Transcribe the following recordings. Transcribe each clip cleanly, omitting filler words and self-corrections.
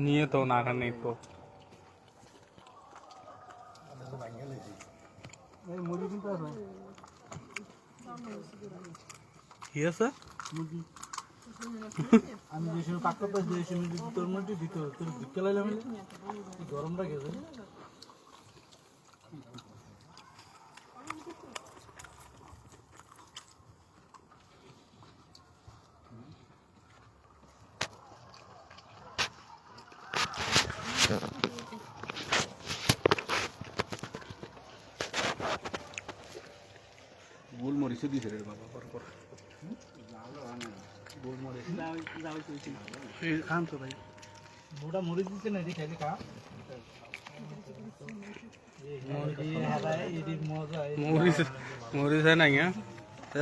নিয়ে তো না খান নেই তো কি আছে আমি যে সময় পাক করতে যে সময় তোর মধ্যে দিত তোর বিকেলে গরমটা গেছে গোলমরিচও দিছে রে বাবা পর গোলমরিচ খান তো ভাই মোটা মরিচ দিছে না এদিকে খাইলে খা মরিচ হয় না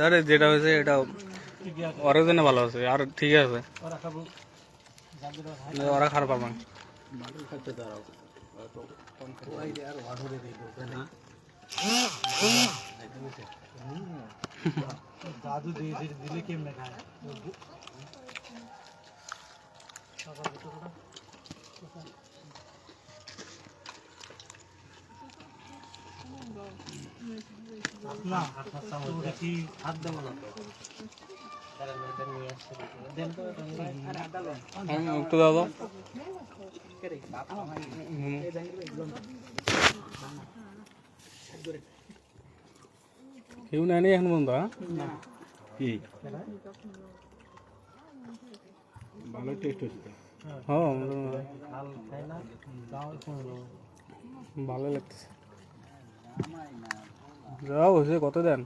আরে যেটা হয়েছে এটা ওরা জন্য ভালো আছে আর ঠিক আছে ওরা খারাপ পারবে না দাদু দিলে কেমনে খায় না কি হাত দেবো না একটু দাও তো কেউ নেয়নি এখন পর্যন্ত কি ভালো টেস্ট হচ্ছে হ্যাঁ ভালো লাগতেছে যাও হয়েছে কত দেন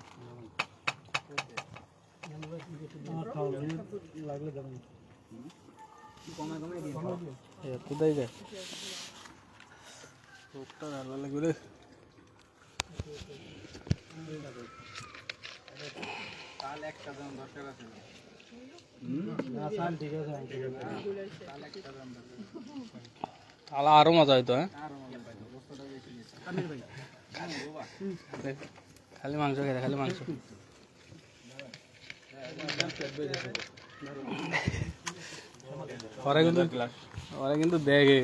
এত দেয় যায় ভালো লাগবে রে আরো মজা হইতো হ্যাঁ খালি মাংস খেতে খালি মাংস ওরা কিন্তু দেখে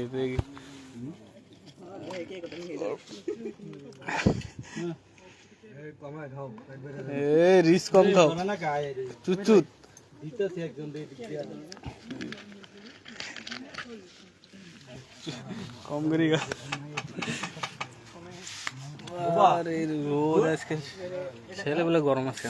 রিস কম খাও চুচুত কম করি রোদ আজকে ছেলে বলে গরম আজকে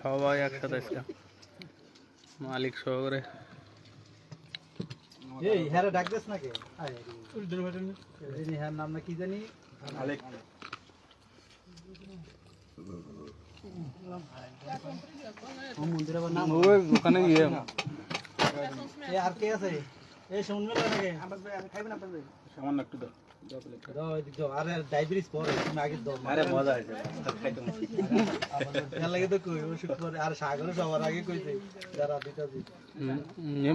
সবাই একসাথে আজকে মালিক সহকারে এই হ্যাঁ ডাক দেস নাকি হ্যাঁ নাম না কি জানি মালিক ওখানে গিয়ে আর কে আছে এই শুনবে নাকি সামান্য একটু দাও আরে ডায়াবেটিস পরে তুমি আগে দাও আরে মজা হয়েছে খাইতে লাগে তো কই ওষুধ পরে আর সাগরে সবার আগে কইছে যারা দিতা দি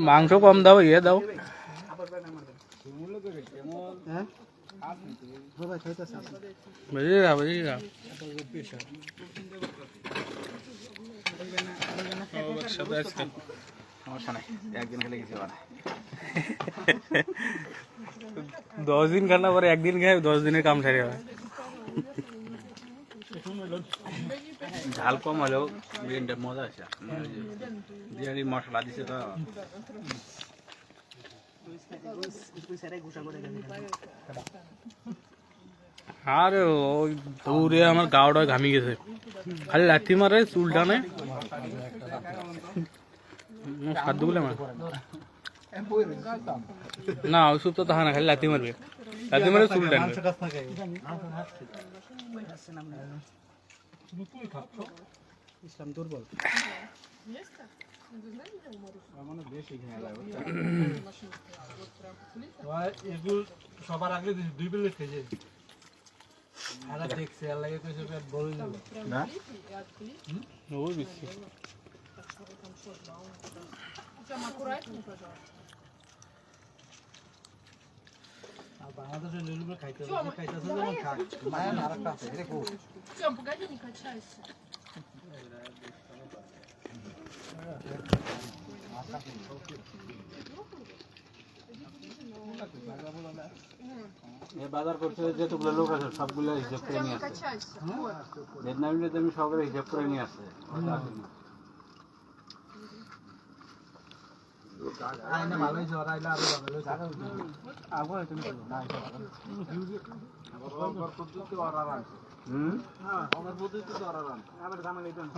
মাংস কম দাও ইয়ে দাও হ্যাঁ বাবা খাইতাছ বুঝলি না বুঝলি না সমস্যা নাই একদিন খেলে কিছু হয় 10 দিন খানা পরে একদিন খাই 10 দিনের কাম সারি হয় ঝাল কম হলেও বিরিয়ানিটা মজা আছে বিরিয়ানির মশলা দিছে তো আরে ওই দৌড়ে আমার গাওটা ঘামি গেছে খালি লাথি মারে চুল টানে সাত দুগুলো আমার না ওইসব তো তাহা না খালি লাথি মারবে লাথি মারে চুল টানবে ইসলাম দুর্বল এগুলো সবার আগে 2 প্লেট খেয়েছে আরে দেখছে আর লাগে কইছে পেট বড় হয়ে যাবে না ওই বিস্কি আর বাংলাদেশের লুলুগুলো খাইতে হবে খাইতেছে যেমন খাক মায়া না আরেকটা আছে এটা কো 这样不干净，你快吃一次。 বাজার করতে যেতগুলো লোক আছে সবগুলো হিসাব করে নিয়ে আসছে ভিয়েতনামিতে তুমি সবগুলো হিসাব করে নিয়ে আসছে আইনা ভালো হইছে আর আইলা আরো ভালো হইছে আগো তুমি না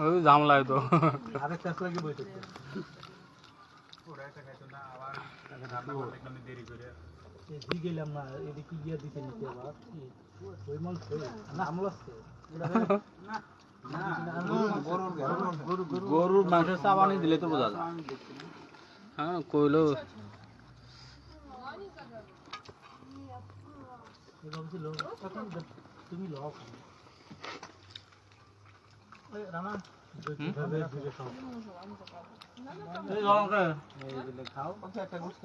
ওই ঝামেলা তো আরেকটা লাগে বইতে জি গেলাম না এদিকে গিয়ে দিতে নিতে আবার ওই মন না আমল আছে গরুর মাংসের চাবানি দিলে তো বোঝা যায় হ্যাঁ কইলো তুমি লও রানা খাও একটা গোস্ত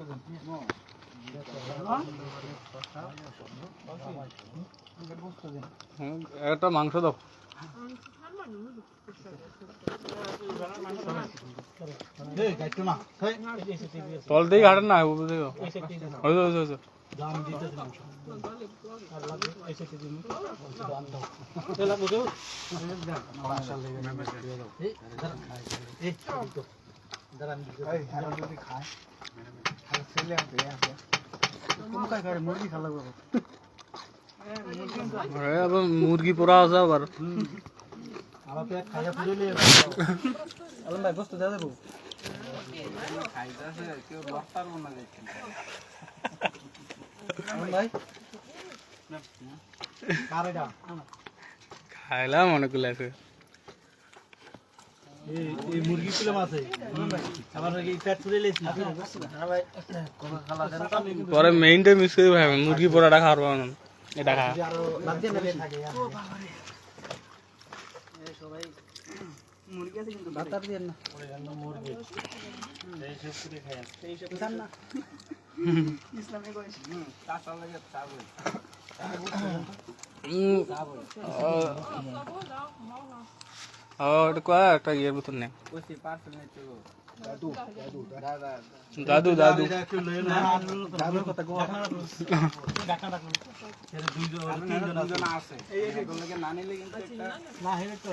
একটা মাংস দাও তল থেকে হাঁটেন না ওই দাম দিতে মাংস আর লাগবে এসে কেজি দাম দাও মুরগি পোড়া আছে আবার আমার পেট খাইয়া পুজো নিয়ে আলম ভাই বস্তু দেওয়া যাবো ভাই কারেডা খাইলাম অনেকগুলো আছে এই মুরগি পিলাম আছে আবার এই পেট পুরে লেছি পরে মেইনটা মিস করে ভাই মুরগি পোড়াটা খাওয়ার পাবো এটা খা মুরগি আছে কিন্তু বাতার দেন না মুরগি এই সব করে খায় এই সব জান না ইসলামে কইছে কাঁচা লাগে চাবো এটা কয় একটা ইয়ের ভিতর নেই কইছি পার্সেল নাই তো দাদু দাদু একটু লয়ে না দাদুর কথা কো আপনারা ডাকা ডাকা এর দুইজন আছে এই গুলোকে না নিলে কিন্তু একটা না হেরে তো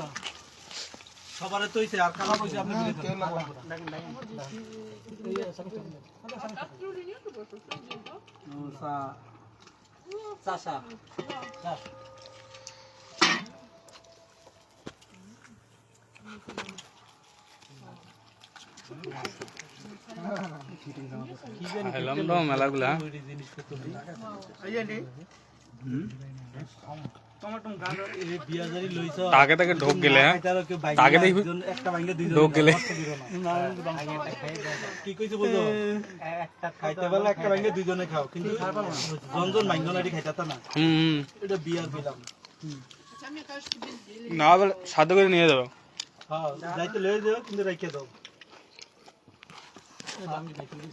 সবারে তো হইছে আর খাওয়া কইছে আপনি কেউ লাগা ডাকেন ডাকেন মুসা সাসা খাইলাম তো মেলাগুলা তাকে তাকে ঢোক গেলে তাকে দেখবি ঢোক গেলে কি কইছে বলতো একটা খাইতে পারলে একটা ভাঙে দুইজনে খাও কিন্তু জনজন ভাঙনাটি খাইতা না এটা বিয়ার দিলাম না বলে সাধ্য করে নিয়ে যাবো হ্যাঁ যাইতে লয়ে যাও কিন্তু রাখিয়ে দাও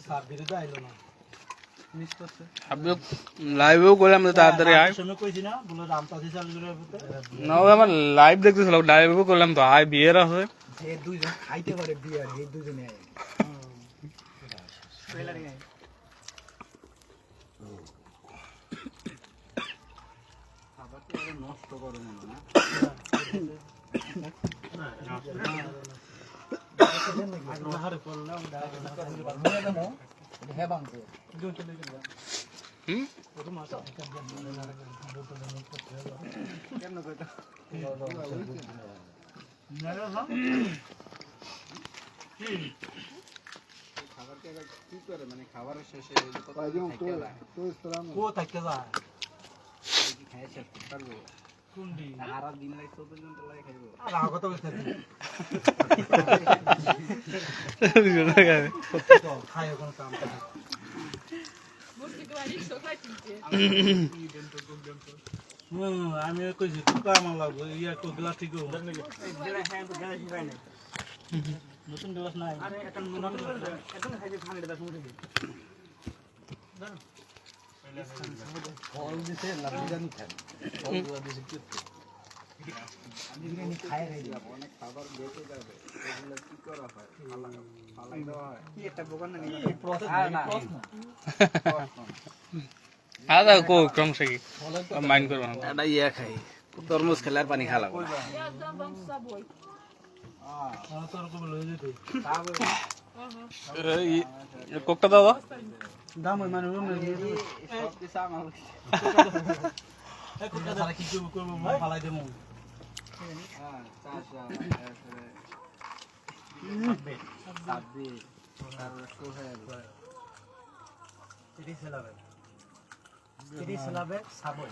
সার দিতে তো আইলো না মিস করছে আপনি লাইভেও করলাম তো তাড়াতাড়ি আয় সময় কইছি না বলে রামতাসি চালু করে না ওই আমার লাইভ দেখতেছিলাম লাইভেও করলাম তো আয় বিয়ের আছে এই দুইজন খাইতে পারে বিয়ার এই দুইজনে আয় খাবারটা নষ্ট করে মনে না আহারে করলাম হ্যাঁ বাংছে কি করে মানে খাবারের শেষে কো থাকে যা খাই শেষ করতে পারবো কুন্ডি আর দিন রাত 14 ঘন্টা লাগে খাইবো আর আগত কইতে তো খায় কোন কাম করে Может, ты говоришь, что хотите. আমি কইছি টুকা আমার লাগবে ইয়া কো গ্লাস ঠিক হবে নতুন গ্লাস নাই আরে এখন খাইতে ঠান্ডা দাও শুনতে ফল দিছে না বিরিয়ানি খায় ফল দিছে কি বিরিয়ানি খায় রে অনেক খাবার বেঁচে যাবে এগুলো কি করা হয় ফালাই দেওয়া হয় কি একটা দোকান না প্রসেস আদা কো ক্রমশ কি মাইন্ড করব না এটা ইয়া খাই তরমুজ খেলার পানি খালা Я отдам вам с собой. কোকটা দাও দাম ওই মানে রুমে দিয়ে দিই সব কিছু আমার এই কোকটা সারা কি করব ফালাই দেবো হ্যাঁ চাচা তারপরে সাব্বি তারপরে সোহেল তিরিশ লাভে সাবই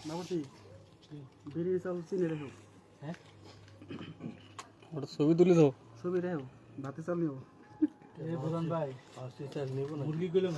বাবুটি বিড়ি চাল চিনি রেখো হ্যাঁ ওটা ছবি তুলে দাও ছবি রেখো ভাতে চাল নিও এই প্রধান ভাই মুরগি গুলো